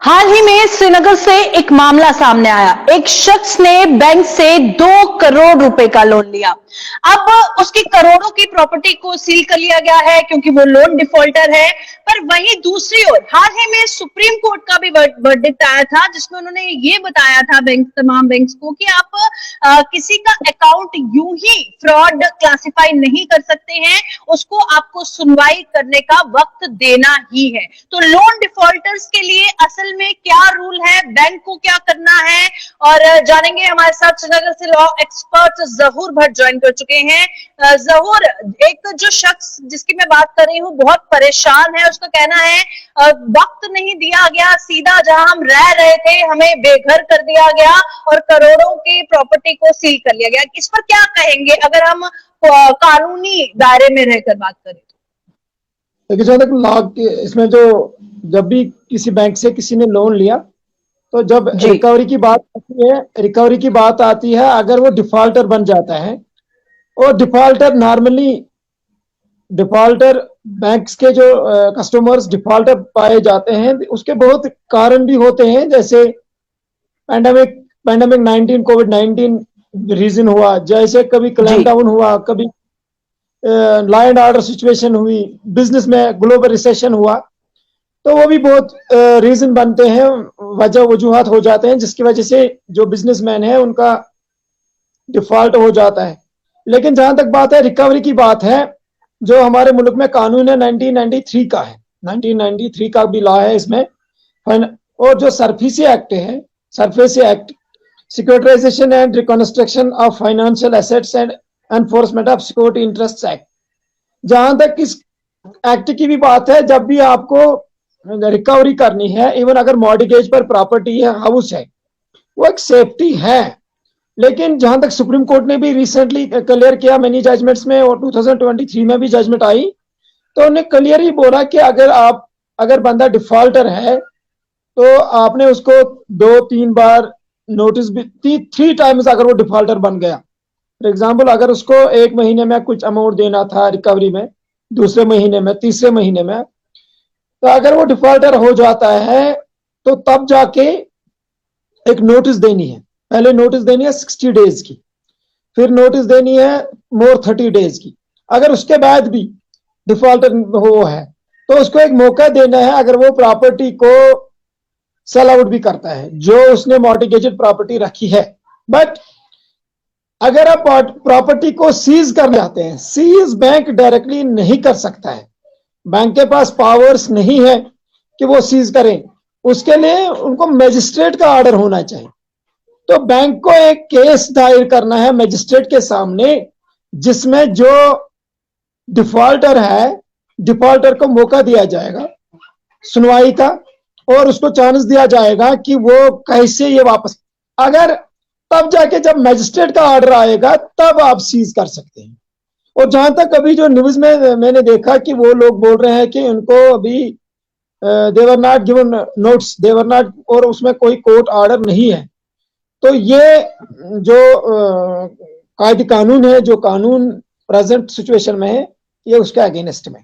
हाल ही में श्रीनगर से एक मामला सामने आया। एक शख्स ने बैंक से 2 करोड़ रुपए का लोन लिया। अब उसकी करोड़ों की प्रॉपर्टी को सील कर लिया गया है क्योंकि वो लोन डिफॉल्टर है। पर वहीं दूसरी ओर हाल ही में सुप्रीम कोर्ट का भी वर्डिक्ट आया था, जिसमें उन्होंने ये बताया था तमाम बैंक्स को कि आप किसी का अकाउंट यूं ही फ्रॉड क्लासिफाई नहीं कर सकते हैं, उसको आपको सुनवाई करने का वक्त देना ही है। तो लोन डिफॉल्टर्स के लिए असल में क्या रूल है, बैंक को क्या करना है, और जानेंगे। हमारे साथ श्रीनगर से लॉ एक्सपर्ट जहूर भट्ट ज्वाइन कर चुके हैं। जहूर, एक जो शख्स जिसकी मैं बात कर रही हूँ बहुत परेशान है, उसका कहना है वक्त नहीं दिया गया, सीधा जहां हम रह रहे थे हमें बेघर कर दिया गया और करोड़ों की प्रॉपर्टी को सील कर लिया गया। इस पर क्या कहेंगे अगर हम कानूनी दायरे में रहकर बात करें? देखिए, जहाँ तक लॉ के इसमें जो जब भी किसी बैंक से किसी ने लोन लिया तो जब रिकवरी की बात आती है, अगर वो डिफॉल्टर बन जाता है और डिफॉल्टर बैंक्स के जो कस्टमर्स डिफॉल्टर पाए जाते हैं, उसके बहुत कारण भी होते हैं, जैसे पैंडेमिक 19 कोविड-19 रीजन हुआ, जैसे कभी क्लैम डाउन हुआ, कभी लॉ एंड ऑर्डर सिचुएशन हुई, बिजनेस में ग्लोबल रिसेशन हुआ, तो वो भी बहुत रीजन बनते हैं, वजूहात हो जाते हैं जिसकी वजह से जो बिजनेसमैन है उनका डिफॉल्ट हो जाता है। लेकिन जहां तक बात है रिकवरी की बात है, जो हमारे मुल्क में कानून है 1993 का है, 1993 का भी लॉ है इसमें। और जो SARFAESI act securitisation and reconstruction of financial assets and enforcement of security interest act, जहां तक इस एक्ट की भी बात है, जब भी आपको रिकवरी करनी है, इवन अगर मॉर्गेज पर प्रॉपर्टी है, हाउस है, वो एक सेफ्टी है। लेकिन जहां तक सुप्रीम कोर्ट ने भी रिसेंटली क्लियर किया मेनी जजमेंट्स में, और 2023 में भी जजमेंट आई, तो उन्होंने क्लियर ही बोला कि अगर बंदा डिफॉल्टर है तो आपने उसको 2-3 बार नोटिस भी 3 टाइम्स, अगर वो डिफॉल्टर बन गया, फॉर एग्जाम्पल अगर उसको 1 महीने में कुछ अमाउंट देना था रिकवरी में, दूसरे महीने में, तीसरे महीने में, तो अगर वो डिफॉल्टर हो जाता है तो तब जाके एक नोटिस देनी है। पहले नोटिस देनी है 60 डेज की, फिर नोटिस देनी है मोर 30 डेज की। अगर उसके बाद भी डिफॉल्टर हो है तो उसको एक मौका देना है, अगर वो प्रॉपर्टी को सेल आउट भी करता है जो उसने मॉर्गेजेड प्रॉपर्टी रखी है। बट अगर आप प्रॉपर्टी को सीज करने आते हैं, सीज बैंक डायरेक्टली नहीं कर सकता है, बैंक के पास पावर्स नहीं है कि वो सीज करें, उसके लिए उनको मजिस्ट्रेट का ऑर्डर होना चाहिए। तो बैंक को एक केस दायर करना है मजिस्ट्रेट के सामने, जिसमें जो डिफॉल्टर है, डिफॉल्टर को मौका दिया जाएगा सुनवाई का, और उसको चांस दिया जाएगा कि वो कैसे ये वापस, अगर तब जाके जब मजिस्ट्रेट का ऑर्डर आएगा तब आप सीज कर सकते हैं। और जहां तक अभी जो न्यूज में मैंने देखा कि वो लोग बोल रहे हैं कि उनको अभी they're not given notes, they're not, और उसमें कोई कोर्ट ऑर्डर नहीं है, तो ये जो कायदे कानून है, जो कानून प्रेजेंट सिचुएशन में है, ये उसके अगेंस्ट में।